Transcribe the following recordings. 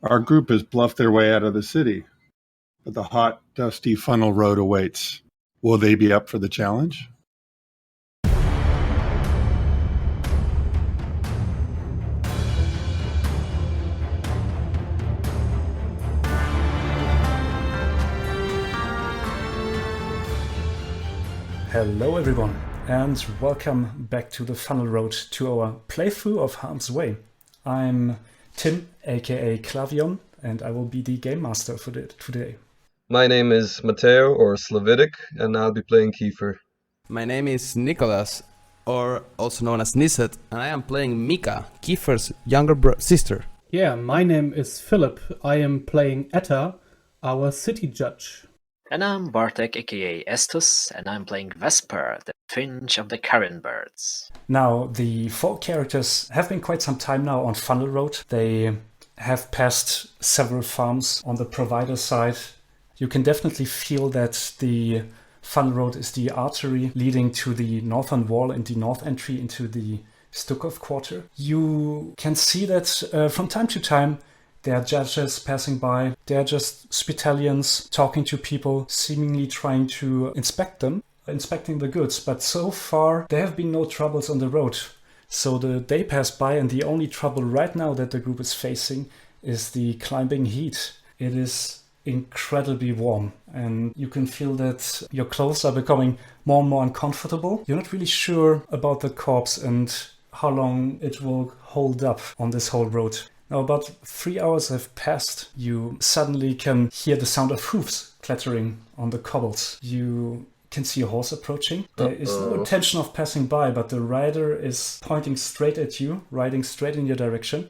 Our group has bluffed their way out of the city, but the hot, dusty funnel road awaits. Will they be up for the challenge? Hello everyone, and welcome back to the Funnel Road, to our playthrough of Harm's Way. I'm Tim, aka Klavion, and I will be the Game Master for today. My name is Mateo, or Slavitic, and I'll be playing Kiefer. My name is Nicolás, or also known as Niset, and I am playing Mika, Kiefer's younger sister. Yeah, my name is Philipp. I am playing Etta, our city judge. And I'm Bartek, aka Estus, and I'm playing Vesper, the finch of the Carrion Birds. Now, the four characters have been quite some time now on Funnel Road. They have passed several farms on the provider side. You can definitely feel that the Funnel Road is the artery leading to the northern wall and the north entry into the Stukov Quarter. You can see that from time to time there are judges passing by. They're just Spitalians talking to people, seemingly trying to inspecting the goods. But so far, there have been no troubles on the road. So the day passed by, and the only trouble right now that the group is facing is the climbing heat. It is incredibly warm, and you can feel that your clothes are becoming more and more uncomfortable. You're not really sure about the corpse and how long it will hold up on this whole road. Now, about 3 hours have passed. You suddenly can hear the sound of hooves clattering on the cobbles. You can see a horse approaching. There is no intention of passing by, but the rider is pointing straight at you, riding straight in your direction.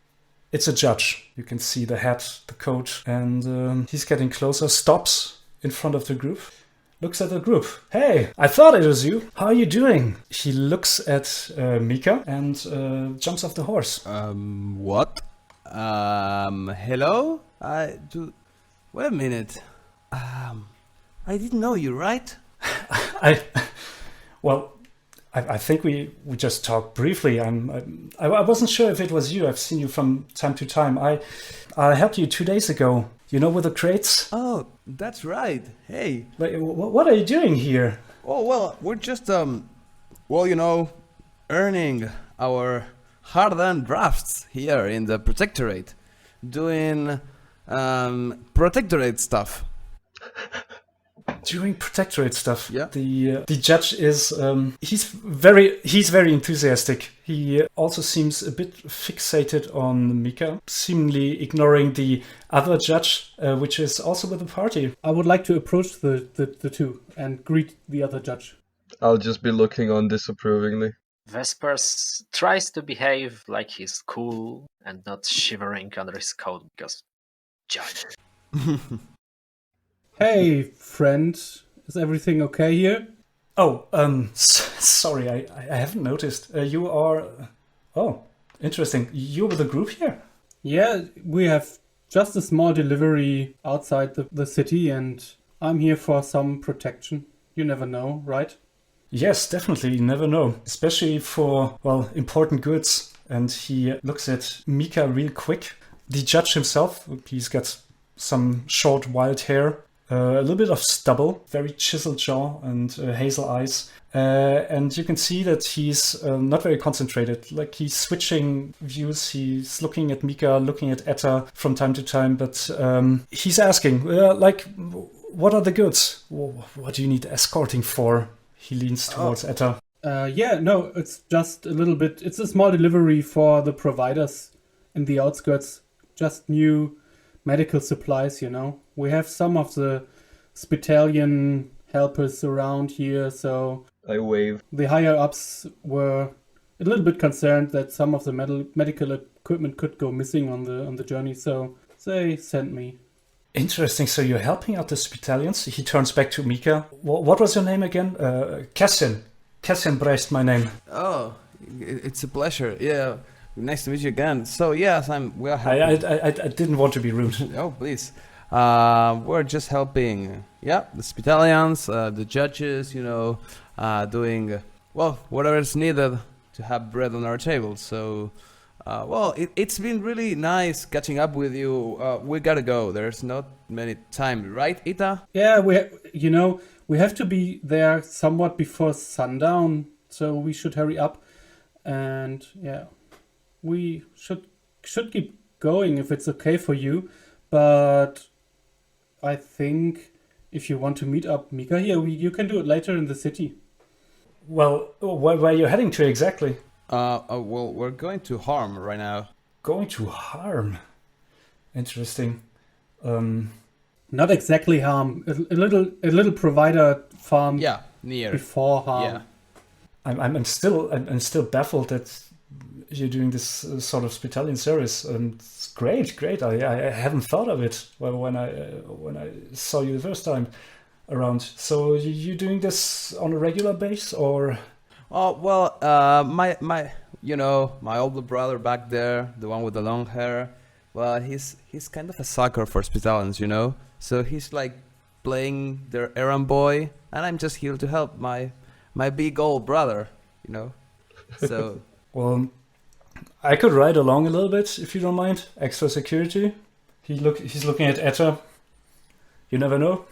It's a judge. You can see the hat, the coat, and he's getting closer, stops in front of the group, looks at the group. Hey, I thought it was you. How are you doing? He looks at Mika and jumps off the horse. What? Hello? Wait a minute. I didn't know you, right? I think we just talked briefly. I wasn't sure if it was you. I've seen you from time to time. I helped you 2 days ago. You know, with the crates? Oh, that's right. Hey. Wait, what are you doing here? Oh, well, we're just, earning our hard-earned drafts here in the Protectorate. Doing, Protectorate stuff. Doing Protectorate stuff. Yeah. The judge is he's very enthusiastic. He also seems a bit fixated on Mika, seemingly ignoring the other judge, which is also with the party. I would like to approach the two and greet the other judge. I'll just be looking on disapprovingly. Vesper tries to behave like he's cool and not shivering under his coat because judge. Hey, friend. Is everything okay here? Oh, sorry, I haven't noticed. You are... Oh, interesting. You're with the group here? Yeah, we have just a small delivery outside the city, and I'm here for some protection. You never know, right? Yes, definitely. You never know. Especially for, important goods. And he looks at Mika real quick. The judge himself, he's got some short wild hair, a little bit of stubble, very chiseled jaw and hazel eyes. And you can see that he's not very concentrated. Like, he's switching views. He's looking at Mika, looking at Etta from time to time. But he's asking, what are the goods? What do you need escorting for? He leans towards Etta. It's just a little bit. It's a small delivery for the providers in the outskirts. Just new medical supplies, you know. We have some of the Spitalian helpers around here, so I wave. the higher-ups were a little bit concerned that some of the medical equipment could go missing on the journey, so they sent me. Interesting. So you're helping out the Spitalians. He turns back to Mika. What was your name again? Cassian. Cassian Brecht, my name. Oh, it's a pleasure. Yeah, nice to meet you again. So yes, we are helping. I didn't want to be rude. Oh, please. We're just helping. Yeah, the Spitalians, the judges. Doing whatever is needed to have bread on our table. So Well, it's been really nice catching up with you. We gotta go. There's not many time, right, Etta? Yeah, we have to be there somewhat before sundown, so we should hurry up. And yeah, we should keep going if it's okay for you. But I think if you want to meet up Mika here, you can do it later in the city. Well, where are you heading to exactly? Well, we're going to Harm right now. Going to Harm. Interesting. Not exactly Harm. A little provider farm. Yeah, near. Before Harm. Yeah. I'm still baffled that you're doing this sort of Spitalian service. It's great. I haven't thought of it when I saw you the first time around. So you doing this on a regular base or? Oh well, my older brother back there, the one with the long hair. Well, he's kind of a sucker for Spitalians, So he's like playing their errand boy, and I'm just here to help my big old brother, So well, I could ride along a little bit if you don't mind. Extra security. He's looking at Etta. You never know.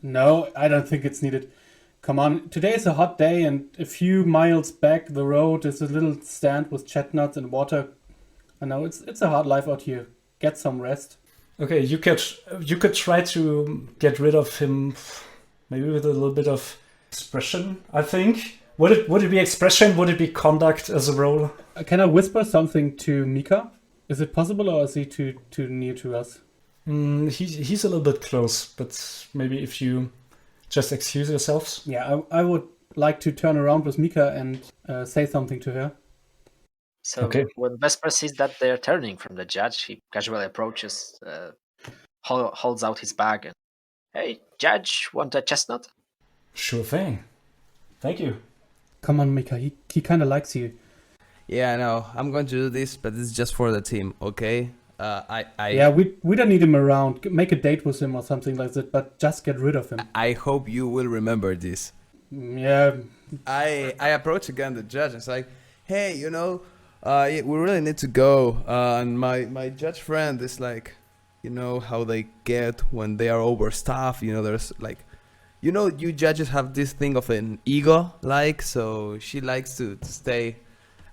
No, I don't think it's needed. Come on, today is a hot day, and a few miles back the road is a little stand with chestnuts and water. I know it's a hard life out here. Get some rest. Okay, you could try to get rid of him, maybe with a little bit of expression. I think. Would it be expression? Would it be conduct as a role? Can I whisper something to Mika? Is it possible, or is he too near to us? He's a little bit close, but maybe if you just excuse yourselves. Yeah, I would like to turn around with Mika and say something to her. So Okay. when Vesper sees that they're turning from the judge, he casually approaches, holds out his bag, and hey, judge, want a chestnut? Sure thing. Thank you. Come on, Mika. He kind of likes you. yeah, I know. I'm going to do this, but it's just for the team, okay? Yeah, we don't need him around. Make a date with him or something like that, but just get rid of him. I hope you will remember this. Yeah. I approach again the judge. It's like, hey, we really need to go. And my judge friend is like, how they get when they are overstaffed. There's like, you judges have this thing of an ego, so she likes to stay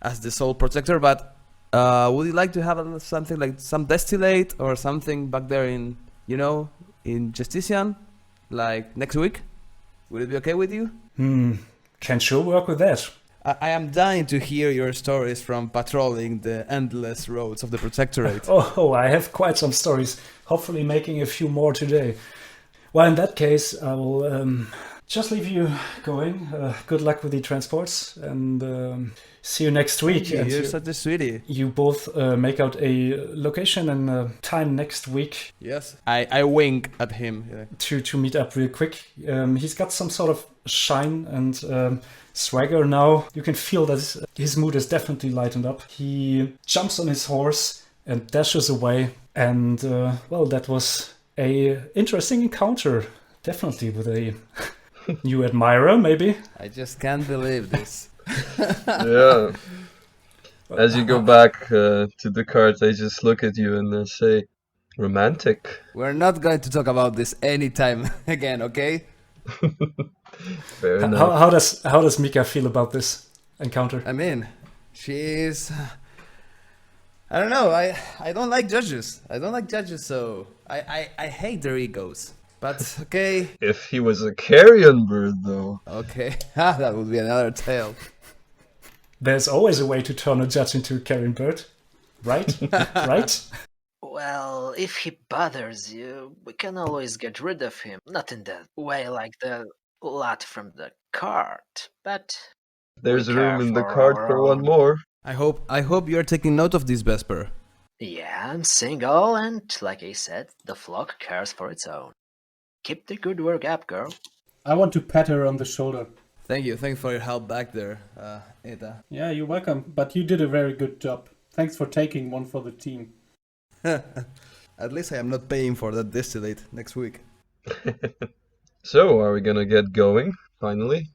as the sole protector. But would you like to have something like some distillate or something back there in Justitian, like next week? Would it be okay with you? Can sure work with that. I am dying to hear your stories from patrolling the endless roads of the Protectorate. Oh, I have quite some stories. Hopefully making a few more today. Well, in that case, I will just leave you going. Good luck with the transports, and see you next week. Yeah, And you're such a sweetie. you both make out a location and time next week Yes. I wink at him. Yeah. to meet up real quick. He's got some sort of shine and swagger now. You can feel that his mood is definitely lightened up. He jumps on his horse and dashes away. And well, that was a interesting encounter, definitely with a new admirer, maybe. I just can't believe this. Yeah. As you go back to the cart, they just look at you and say, romantic. We're not going to talk about this anytime again, okay? Fair enough. How does Mika feel about this encounter? I mean, she's... I don't know, I don't like judges. So I hate their egos. But, okay. If he was a carrion bird, though. Okay, that would be another tale. There's always a way to turn a judge into a carrion bird, right? Right? Well, if he bothers you, we can always get rid of him. Not in that way like the lad from the cart, but There's we room care in the for cart our for one own. more. I hope you are taking note of this, Vesper. Yeah, I'm single, and like I said, the flock cares for its own. Keep the good work up, girl. I want to pat her on the shoulder. Thank you for your help back there, Etta. Yeah, you're welcome. But you did a very good job. Thanks for taking one for the team. At least I am not paying for that distillate next week. So, are we gonna get going, finally?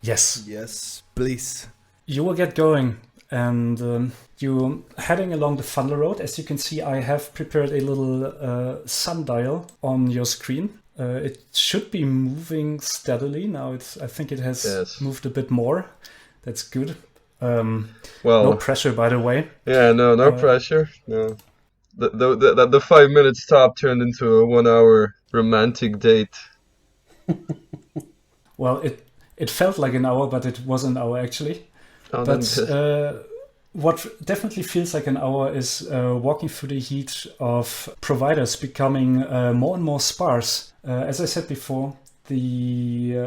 Yes. Yes, please. You will get going. and you're heading along the funnel road. As you can see, I have prepared a little sundial on your screen. It should be moving steadily now. I think it has moved a bit more. That's good. No pressure, by the way. Yeah, no pressure. No, the 5 minute stop turned into a 1 hour romantic date. Well, it felt like an hour, but it was an hour actually. But what definitely feels like an hour is walking through the heat of providers becoming more and more sparse. As I said before, the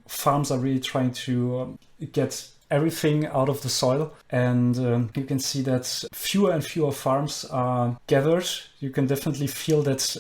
farms are really trying to get everything out of the soil, and you can see that fewer and fewer farms are gathered. You can definitely feel that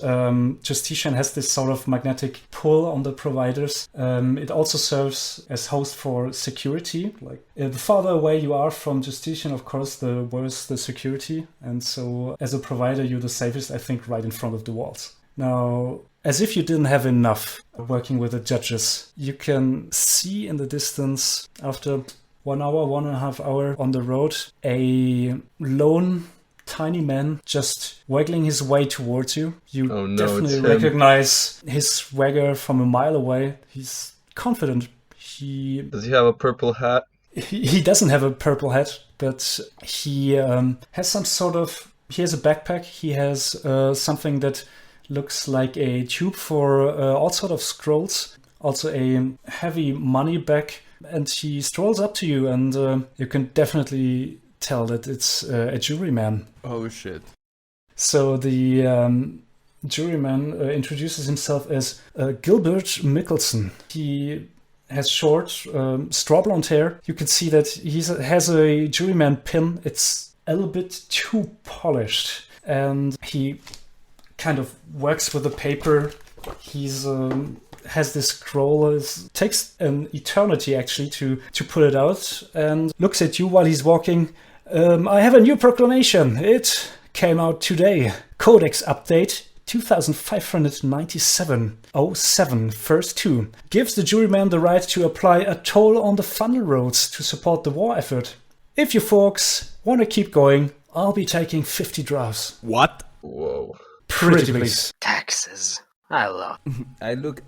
Justitian has this sort of magnetic pull on the providers. It also serves as host for security. Like the farther away you are from Justitian, of course, the worse the security, and so as a provider you're the safest, I think, right in front of the walls. Now, as if you didn't have enough working with the judges, you can see in the distance, after 1 hour, 1.5 hours on the road, a lone tiny man just waggling his way towards you. You definitely recognize his swagger from a mile away. He's confident. Does he have a purple hat? He doesn't have a purple hat, but he has some sort of... He has a backpack. He has something that looks like a tube for all sort of scrolls. Also a heavy money bag. And he strolls up to you, and you can definitely tell that it's a juryman. Oh, shit. So the juryman introduces himself as Gilbert Mickelson. He has short, straw blonde hair. You can see that he has a juryman pin. It's a little bit too polished, and he kind of works with the paper. He's... has this scroll. It takes an eternity actually to put it out, and looks at you while he's walking. I have a new proclamation. It came out today. Codex update 2597/07 first 2 gives the juryman the right to apply a toll on the funnel roads to support the war effort. If you folks want to keep going, I'll be taking 50 drafts. What? Whoa. Pretty please. Taxes. I love. I look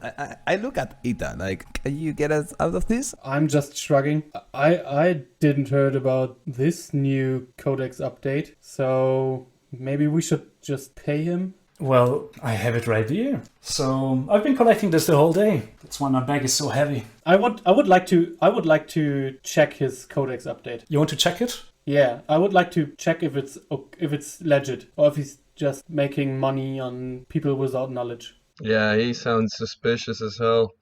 at Etta, like, can you get us out of this? I'm just shrugging. I didn't heard about this new codex update, so maybe we should just pay him. Well, I have it right here. So I've been collecting this the whole day. That's why my bag is so heavy. I would like to check his codex update. You want to check it? Yeah, I would like to check if it's legit, or if he's just making money on people without knowledge. Yeah, he sounds suspicious as hell.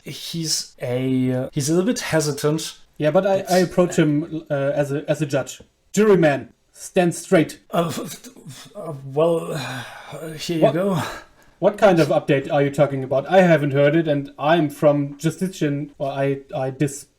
He's a little bit hesitant. Yeah, but I approach him as a judge. Juryman, stand straight. Here you go. What kind of update are you talking about? I haven't heard it, and I'm from Justitian, or I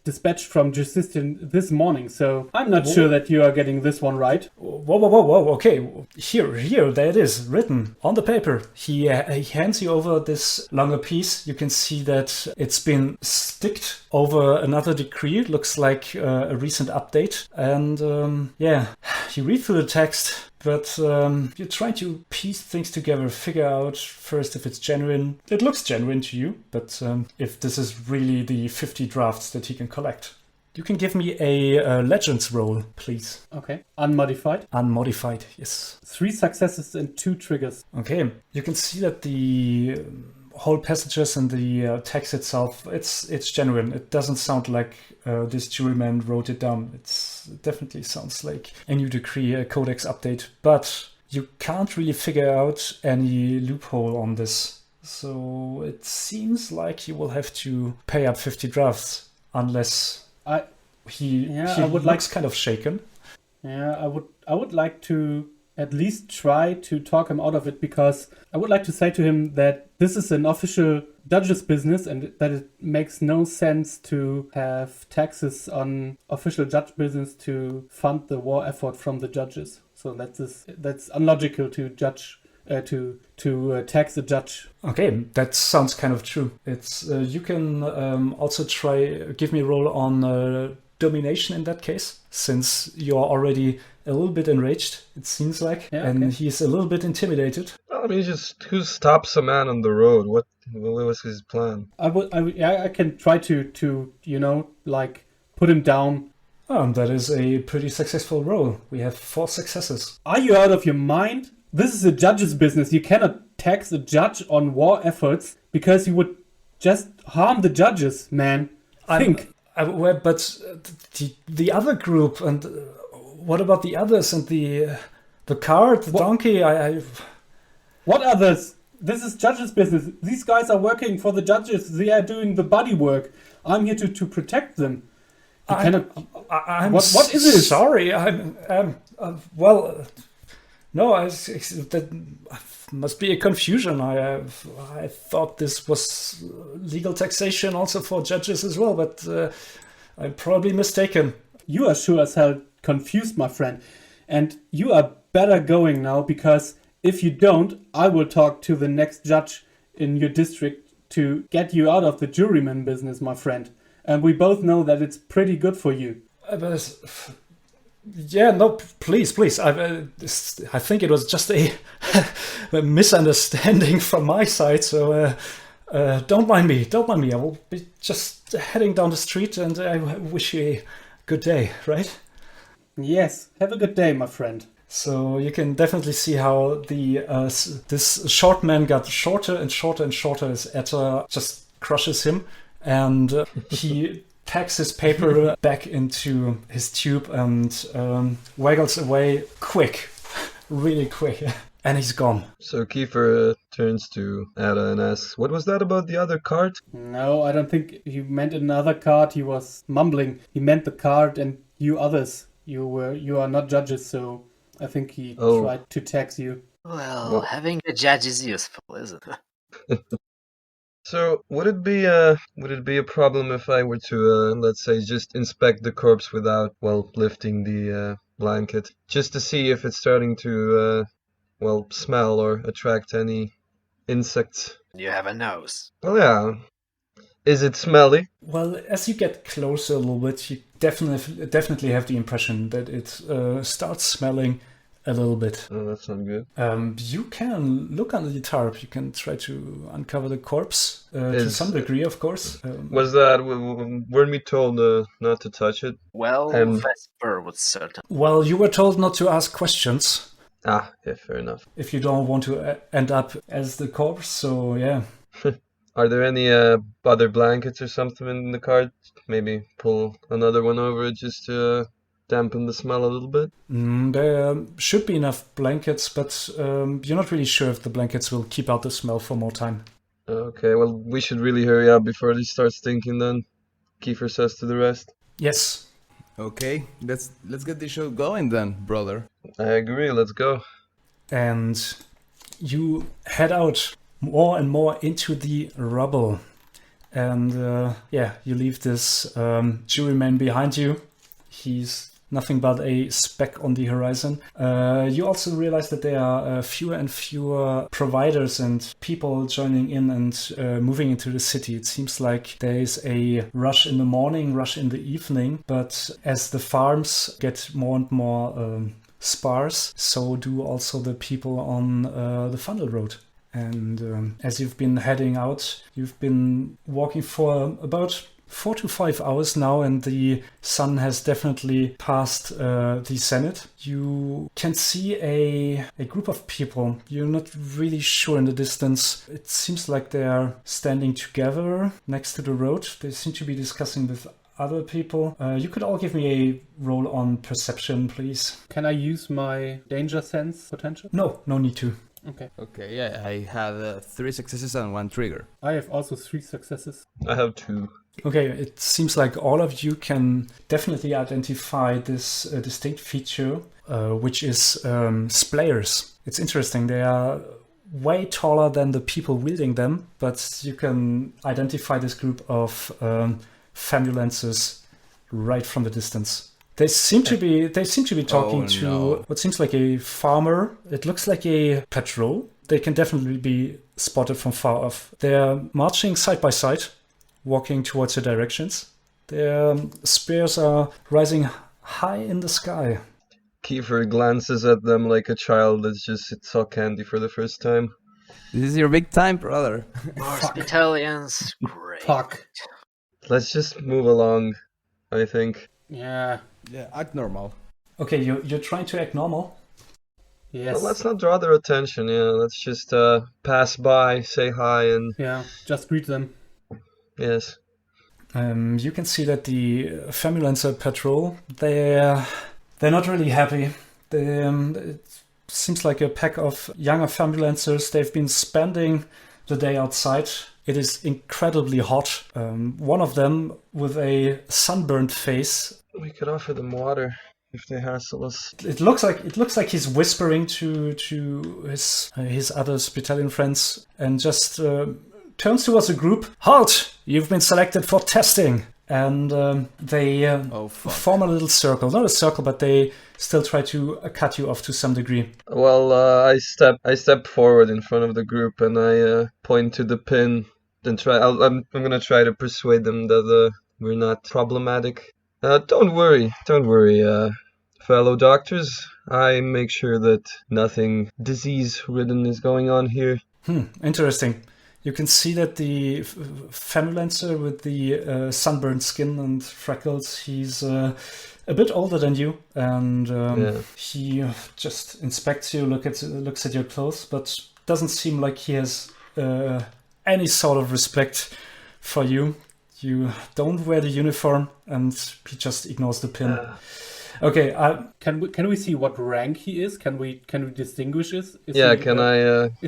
dispatched from Justitian this morning, so I'm not sure that you are getting this one right. Whoa, okay. Here, there it is, written on the paper. He hands you over this longer piece. You can see that it's been sticked over another decree. It looks like a recent update. And you read through the text, but you're trying to piece things together, figure out first if it's genuine. It looks genuine to you, but if this is really the 50 drafts that he can collect. You can give me a Legends roll, please. Okay. Unmodified? Unmodified, yes. 3 successes and 2 triggers. Okay. You can see that the whole passages and the text itself, it's genuine. It doesn't sound like this juryman wrote it down. It definitely sounds like a new decree, a codex update. But you can't really figure out any loophole on this. So it seems like you will have to pay up 50 drafts, unless he looks kind of shaken. Yeah, I would like to at least try to talk him out of it, because I would like to say to him that this is an official judge's business and that it makes no sense to have taxes on official judge business to fund the war effort from the judges. So that's illogical to judge to tax a judge. Okay, that sounds kind of true. It's you can also try give me a roll on domination in that case, since you're already a little bit enraged, it seems like, and he's a little bit intimidated. Well, I mean, just who stops a man on the road? What was his plan? I can try to like put him down. That is a pretty successful roll. We have 4 successes. Are you out of your mind? This is a judge's business. You cannot tax a judge on war efforts because you would just harm the judges, man. Think. But the other group, and what about the others, and the cart, the donkey? What others? This is judge's business. These guys are working for the judges. They are doing the body work. I'm here to protect them. I'm what is this? Sorry, well, no, that must be a confusion. I thought this was legal taxation also for judges as well, but I'm probably mistaken. You are sure as hell confused, my friend, and you are better going now, because if you don't, I will talk to the next judge in your district to get you out of the juryman business, my friend. And we both know that it's pretty good for you. Yeah, no, please. I think it was just a misunderstanding from my side. So don't mind me. I will be just heading down the street, and I wish you a good day, right? Yes, have a good day, my friend. So you can definitely see how this short man got shorter and shorter and shorter as Etta just crushes him. And he packs his paper back into his tube and waggles away quick, really quick. And he's gone. So Kiefer turns to Etta and asks, what was that about the other cart? No, I don't think he meant another cart. He was mumbling. He meant the cart and you others. You are not judges, so I think he tried to tax you. Well, having a judge is useful, isn't it? So would it be a problem if I were to let's say just inspect the corpse without lifting the blanket, just to see if it's starting to smell or attract any insects? You have a nose. Well, yeah. Is it smelly? Well, as you get closer a little bit, you definitely have the impression that it starts smelling a little bit. Oh, that's not good. You can look under the tarp. You can try to uncover the corpse to some degree, of course. Weren't we told not to touch it? Well, Vesper was certain. Well, you were told not to ask questions. Ah, yeah, fair enough. If you don't want to end up as the corpse, so yeah. Are there any other blankets or something in the cart? Maybe pull another one over it just to dampen the smell a little bit? There should be enough blankets, but you're not really sure if the blankets will keep out the smell for more time. Okay, well, we should really hurry up before it starts stinking then, Kiefer says to the rest. Yes. Okay, let's get the show going then, brother. I agree, let's go. And you head out more and more into the rubble. And you leave this juryman behind you. He's nothing but a speck on the horizon. You also realize that there are fewer and fewer providers and people joining in and moving into the city. It seems like there is a rush in the morning, rush in the evening, but as the farms get more and more sparse, so do also the people on the funnel road. And as you've been heading out, you've been walking for about 4 to 5 hours now, and the sun has definitely passed the zenith. You can see a group of people. You're not really sure in the distance. It seems like they are standing together next to the road. They seem to be discussing with other people. You could all give me a roll on perception, please. Can I use my danger sense potential? No need to. Okay, yeah, I have 3 successes and 1 trigger. I have also 3 successes. I have 2. Okay, it seems like all of you can definitely identify this distinct feature, which is splayers. It's interesting. They are way taller than the people wielding them, but you can identify this group of famulences right from the distance. They seem to be talking to what seems like a farmer. It looks like a patrol. They can definitely be spotted from far off. They're marching side by side, walking towards your directions. Their spears are rising high in the sky. Kiefer glances at them like a child that just saw candy for the first time. This is your big time, brother. More Spitalians. Great. Fuck. Let's just move along, I think. Yeah. Yeah, act normal. Okay, you're trying to act normal. Yes. Well, let's not draw their attention, let's just pass by, say hi, and Yeah, just greet them. yes. You can see that the Famulancer patrol, they're not really happy. It seems like a pack of younger Famulancers. They've been spending the day outside. It is incredibly hot. One of them with a sunburned face. We could offer them water if they hassle us. It looks like he's whispering to his other Spitalian friends and just turns towards the group. Halt! You've been selected for testing. And they form a little circle. Not a circle, but they still try to cut you off to some degree. Well, I step forward in front of the group and I point to the pin and try. I'm gonna try to persuade them that we're not problematic. Don't worry, fellow doctors. I make sure that nothing disease-ridden is going on here. Interesting. You can see that the Famulancer with the sunburned skin and freckles, he's a bit older than you, and he just inspects you, looks at your clothes, but doesn't seem like he has any sort of respect for you. You don't wear the uniform, and he just ignores the pin. Okay. Can we see what rank he is? Can we distinguish this? Is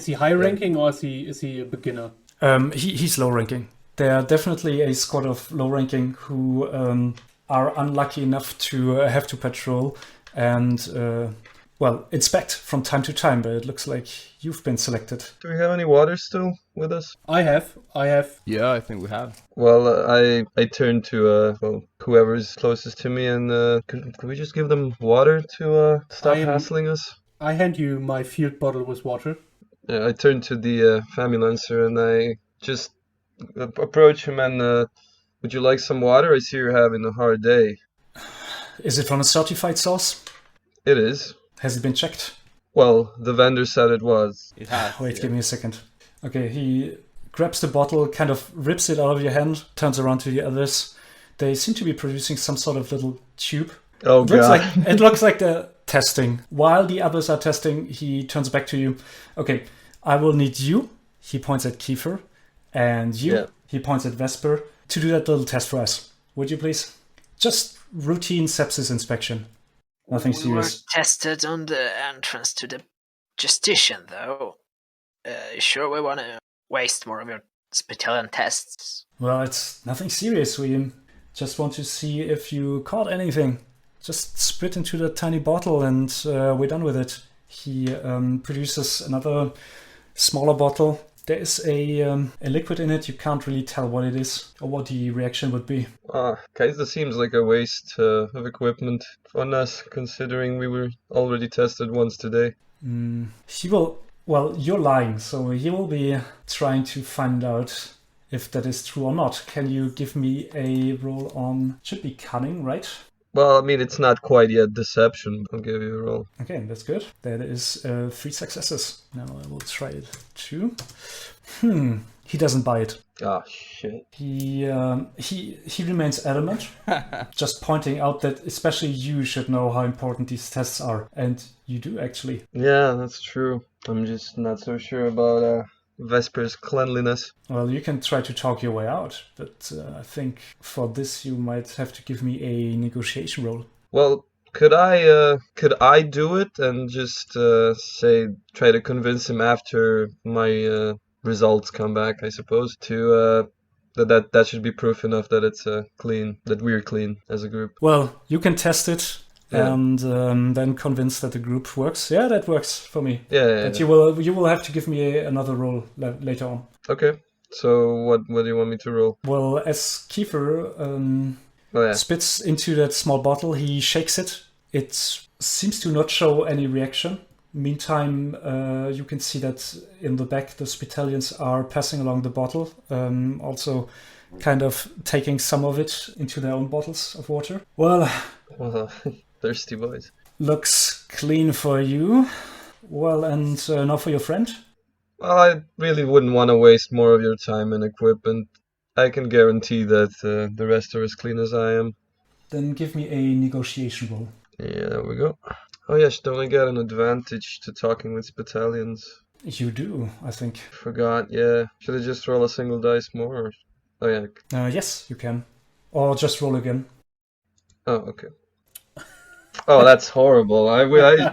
he high ranking or is he a beginner? He's low ranking. There are definitely a squad of low ranking who are unlucky enough to have to patrol and inspect from time to time. But it looks like you've been selected. Do we have any water still with us? I have. Yeah, I think we have. Well, I turn to whoever's closest to me, and could we just give them water to stop hassling us? I hand you my field bottle with water. Yeah, I turn to the Famulancer and I just approach him and would you like some water? I see you're having a hard day. Is it from a certified source? It is. Has it been checked? Well, the vendor said it was. It has. Wait, give me a second. Okay, he grabs the bottle, kind of rips it out of your hand, turns around to the others. They seem to be producing some sort of little tube. Oh, God. It looks like they're testing. While the others are testing, he turns back to you. Okay, I will need you, he points at Kiefer, and you, he points at Vesper, to do that little test for us. Would you please? Just routine sepsis inspection. Nothing serious. We were tested on the entrance to the Justitian, though. Sure we want to waste more of your Spitalian tests? Well, it's nothing serious. We just want to see if you caught anything. Just spit into that tiny bottle and we're done with it. He produces another smaller bottle. There is a liquid in it. You can't really tell what it is or what the reaction would be. Guys, this seems like a waste of equipment on us, considering we were already tested once today. He will... Well, you're lying, so he will be trying to find out if that is true or not. Can you give me a roll on... Should be cunning, right? Well, I mean, it's not quite yet deception. I'll give you a roll. Okay, that's good. That is 3 successes. Now I will try it too. He doesn't buy it. Ah, shit. He remains adamant, just pointing out that especially you should know how important these tests are. And you do, actually. Yeah, that's true. I'm just not so sure about Vesper's cleanliness. Well, you can try to talk your way out, but I think for this you might have to give me a negotiation roll. Well, could I do it and just try to convince him after my results come back, I suppose, to that should be proof enough that it's clean, that we're clean as a group. Well, you can test it. Yeah. And then convince that the group works. Yeah, that works for me. But you will have to give me another roll later on. Okay. So what do you want me to roll? Well, as Kiefer spits into that small bottle, he shakes it. It seems to not show any reaction. Meantime, you can see that in the back, the Spitalians are passing along the bottle, also kind of taking some of it into their own bottles of water. Well, Thirsty boys. looks clean for you. Well, and now for your friend? Well, I really wouldn't want to waste more of your time and equipment. I can guarantee that the rest are as clean as I am. Then give me a negotiation roll. Yeah, there we go. Oh yes, don't I get an advantage to talking with Spitalians? You do, I think. Forgot, yeah. Should I just roll a single dice more? Or... Oh yeah. Yes, you can. Or just roll again. Oh, okay. Oh, that's horrible. I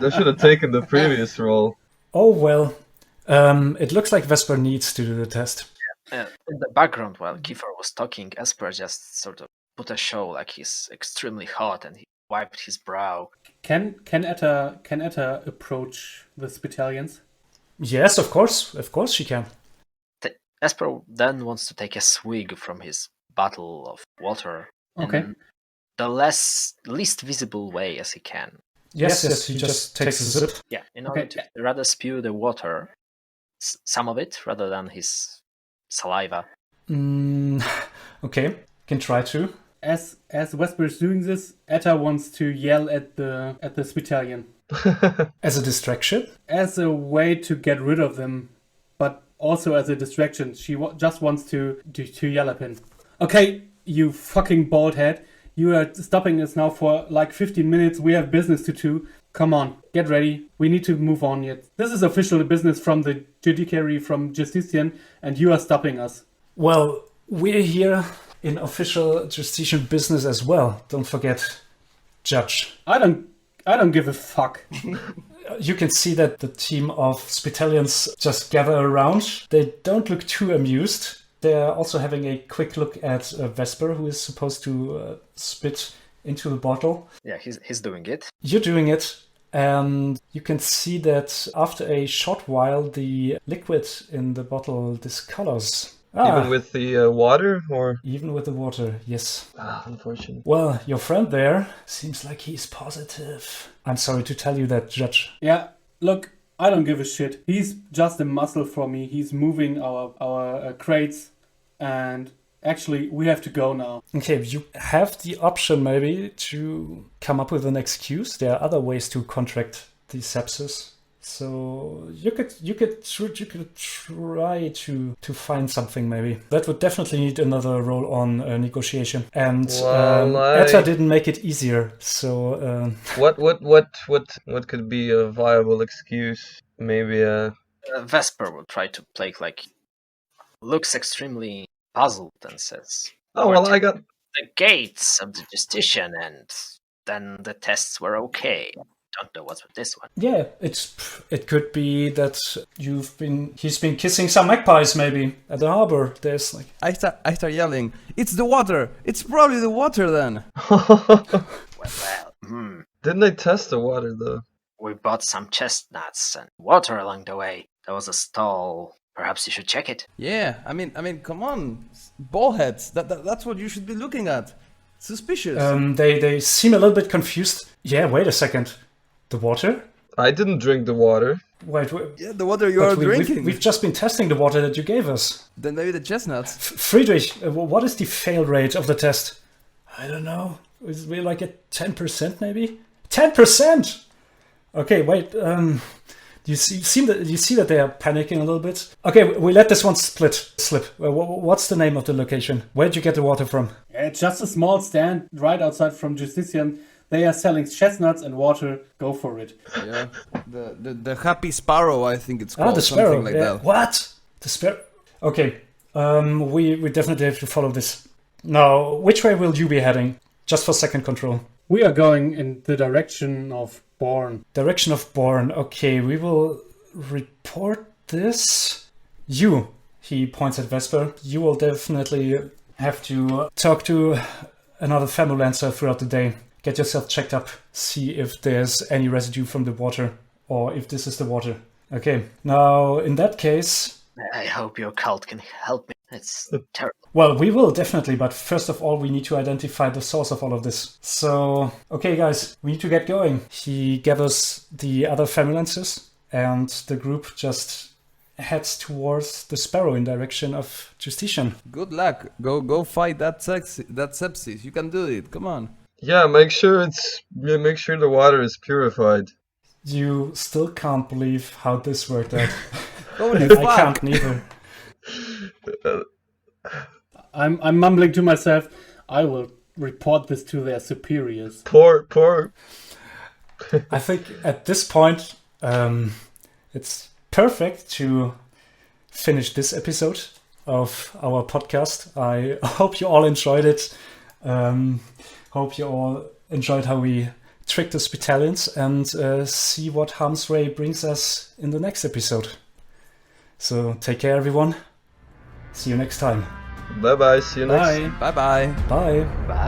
should have taken the previous roll. Oh, well. It looks like Vesper needs to do the test. In the background, while Kiefer was talking, Esper just sort of put a show like he's extremely hot and he wiped his brow. Can Etta approach the Spitalians? Yes, of course. Of course she can. Esper then wants to take a swig from his bottle of water. Okay. In the least visible way as he can. Yes, he just takes a sip. Yeah, in order to rather spew the water, some of it, rather than his saliva. Okay, can try to. As Vesper is doing this, Etta wants to yell at the Spitalian. As a distraction? As a way to get rid of them, but also as a distraction. She just wants to yell at him. Okay, you fucking bald head. You are stopping us now for like 15 minutes. We have business to do. Come on, get ready. We need to move on yet. This is official business from the judiciary, from Justitian, and you are stopping us. Well, we're here in official Justitian business as well. Don't forget, Judge. I don't give a fuck. You can see that the team of Spitalians just gather around. They don't look too amused. They're also having a quick look at Vesper, who is supposed to spit into the bottle. Yeah, he's doing it. You're doing it, and you can see that after a short while, the liquid in the bottle discolors. Even with the water, or? Even with the water, yes. Unfortunate. Well, your friend there seems like he's positive. I'm sorry to tell you that, Judge. Yeah, look, I don't give a shit. He's just a muscle for me. He's moving our crates, and actually, we have to go now. Okay, you have the option maybe to come up with an excuse. There are other ways to contract the sepsis. So you could try to find something maybe. That would definitely need another roll on negotiation. And Etta didn't make it easier. So what could be a viable excuse? Maybe Vesper will try to play like looks extremely puzzled and says, "Oh well, I got the gates of the Justitian, and then the tests were okay. Don't know what's with this one." Yeah, it could be that he's been kissing some magpies maybe at the harbor. There's like I start yelling, "It's the water! It's probably the water then!" Didn't they test the water though? We bought some chestnuts and water along the way. There was a stall. Perhaps you should check it. Yeah, I mean, come on, ballheads. That's what you should be looking at. Suspicious. They seem a little bit confused. Yeah, wait a second. The water? I didn't drink the water. Wait. Yeah, the water you are drinking. We've just been testing the water that you gave us. Then maybe the chestnuts. Friedrich, what is the fail rate of the test? I don't know. Is it like at 10% maybe? 10%! Okay, wait. You see that they are panicking a little bit. Okay, we let this one slip. What's the name of the location? Where'd you get the water from? It's just a small stand right outside from Justitian. They are selling chestnuts and water. Go for it. Yeah, the Happy Sparrow, I think it's called. The Sparrow. Something like that. What? The Sparrow? Okay, we definitely have to follow this. Now, which way will you be heading? Just for second control. We are going in the direction of Born. Direction of Born. Okay, we will report this. You, he points at Vesper, you will definitely have to talk to another Famulancer throughout the day. Get yourself checked up. See if there's any residue from the water, or if this is the water. Okay, now in that case... I hope your cult can help me. It's terrible. Well, we will definitely, but first of all, we need to identify the source of all of this. So, okay, guys, we need to get going. He gathers the other Famulancers and the group just heads towards the Sparrow in direction of Justitian. Good luck. Go fight that sepsis. You can do it. Come on. Yeah, make sure the water is purified. You still can't believe how this worked out. Holy I fuck. can't neither. I'm mumbling to myself, I will report this to their superiors. Poor. I think at this point, it's perfect to finish this episode of our podcast. I hope you all enjoyed it. Hope you all enjoyed how we tricked the Spitalians, and see what Harm's Ray brings us in the next episode. So take care, everyone. See you next time. Bye-bye. See you next. Bye. Bye-bye. Bye. Bye.